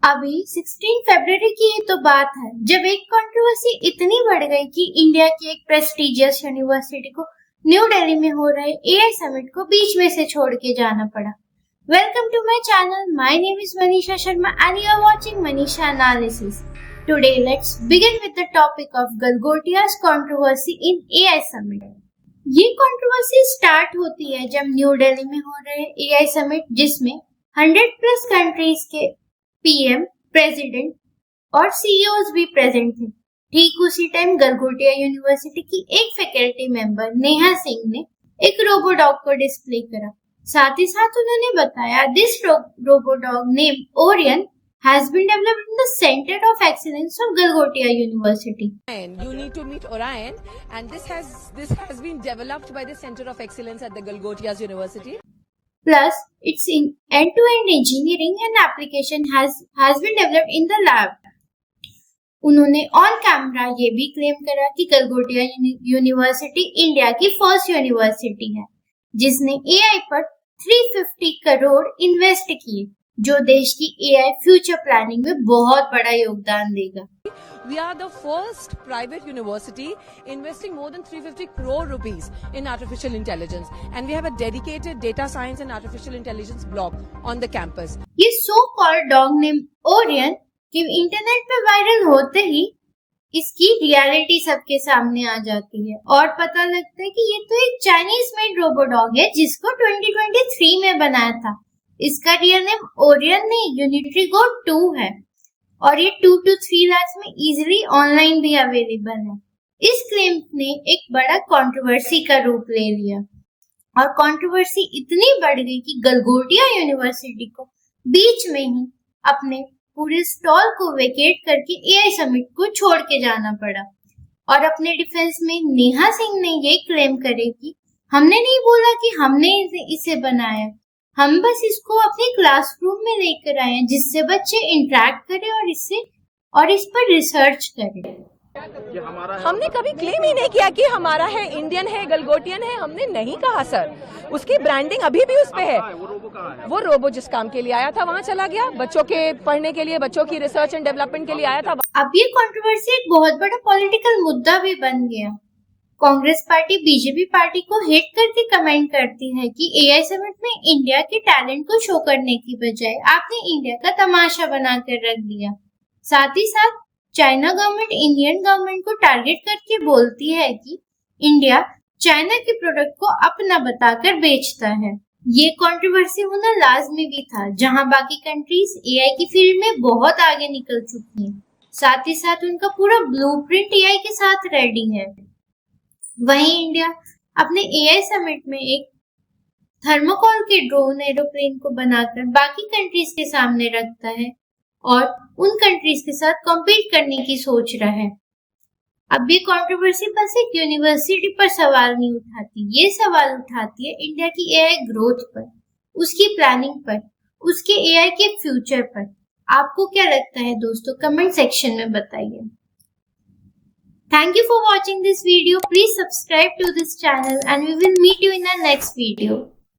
अभी 16 फरवरी की ये तो बात है जब एक कंट्रोवर्सी इतनी बढ़ गई कि इंडिया की एक प्रेस्टिजियस यूनिवर्सिटी को न्यू दिल्ली में हो रहे एआई समिट को बीच में से छोड़ के जाना पड़ा। Welcome to my channel. My name is Manisha Sharma and you are watching Manisha analysis. Today let's begin with the topic of Galgotias controversy in AI summit. ये कंट्रोवर्सी स्टार्ट होती है जब न्यू दिल्ली में हो रहे एआई समिट जिसमें 100 प्लस कंट्रीज के पीएम, प्रेसिडेंट और सीईओज भी प्रेजेंट थे। ठीक उसी टाइम गलगोटिया यूनिवर्सिटी की एक फैकल्टी मेंबर नेहा सिंह ने एक रोबोडॉग को डिस्प्ले करा। साथ ही साथ उन्होंने बताया this robodog name Orion has been developed in the Center of Excellence of Galgotia University. And you need to meet Orion, and this has been developed by the Center of Excellence at the Galgotias University. Plus, its end-to-end engineering and application has been developed in the lab. उन्होंने on camera ये भी claim करा कि Galgotia university India की first university है जिसने AI पर 350 crore invest किए, जो देश की एआई फ्यूचर प्लानिंग में बहुत बड़ा योगदान देगा। We are the first private university investing more than 350 crore rupees in artificial intelligence, and we have a dedicated data science and artificial intelligence block on the campus. ये so called dog name Orion कि internet पे viral होते ही इसकी reality सबके सामने आ जाती है और पता लगता है कि ये तो एक चाइनीज मेड रोबोडॉग है जिसको 2023 में बनाया था। इसका रियल नेम ओरियन नहीं, यूनिट्री गो 2 है और ये 2 to 3 लाख में इजीली ऑनलाइन भी अवेलेबल है। इस क्लेम ने एक बड़ा कंट्रोवर्सी का रूप ले लिया और कंट्रोवर्सी इतनी बढ़ गई कि गलगोटिया यूनिवर्सिटी को बीच में ही अपने पूरे स्टॉल को वेकेट करके एआई समिट को छोड़ के जाना पड़ा। और अपने डिफेंस में नेहा सिंह ने ये क्लेम करे कि हमने नहीं बोला कि हमने इसे बनाया, हम बस इसको अपने क्लासरूम में लेकर आए हैं जिससे बच्चे इंटरेक्ट करें और इस पर रिसर्च करें। हमने कभी क्लेम ही नहीं किया कि हमारा है, इंडियन है, गलगोटियन है, हमने नहीं कहा सर। उसकी ब्रांडिंग अभी भी उस पे है। वो रोबो जिस काम के लिए आया था वहाँ चला गया, बच्चों के पढ़ने के लिए, बच्चों की रिसर्च एंड डेवलपमेंट के लिए आया था। अब ये कंट्रोवर्सी एक बहुत बड़ा पॉलिटिकल मुद्दा भी बन गया। कांग्रेस पार्टी बीजेपी पार्टी को हिट करके कमेंट करती है कि एआई समिट में इंडिया के टैलेंट को शो करने की बजाय आपने इंडिया का तमाशा बनाकर रख दिया। साथ ही साथ चाइना गवर्नमेंट इंडियन गवर्नमेंट को टारगेट करके बोलती है कि इंडिया चाइना के प्रोडक्ट को अपना बताकर बेचता है। ये कंट्रोवर्सी होना लाजमी भी था जहां बाकी कंट्रीज एआई की फील्ड में बहुत आगे निकल चुकी हैं। साथ ही साथ उनका पूरा ब्लूप्रिंट एआई के साथ रेडी है। वहीं इंडिया अपने एआई समिट में एक थर्मोकॉल के ड्रोन एरोप्लेन को बनाकर बाकी कंट्रीज के सामने रखता है और उन कंट्रीज के साथ कॉम्पीट करने की सोच रहा है। अब ये कंट्रोवर्सी बस एक यूनिवर्सिटी पर सवाल नहीं उठाती, ये सवाल उठाती है इंडिया की एआई ग्रोथ पर, उसकी प्लानिंग पर, उसके एआई के फ्यूचर पर। आपको क्या लगता है दोस्तों? कमेंट सेक्शन में बताइए। Thank you for watching this video. Please subscribe to this channel and we will meet you in the next video.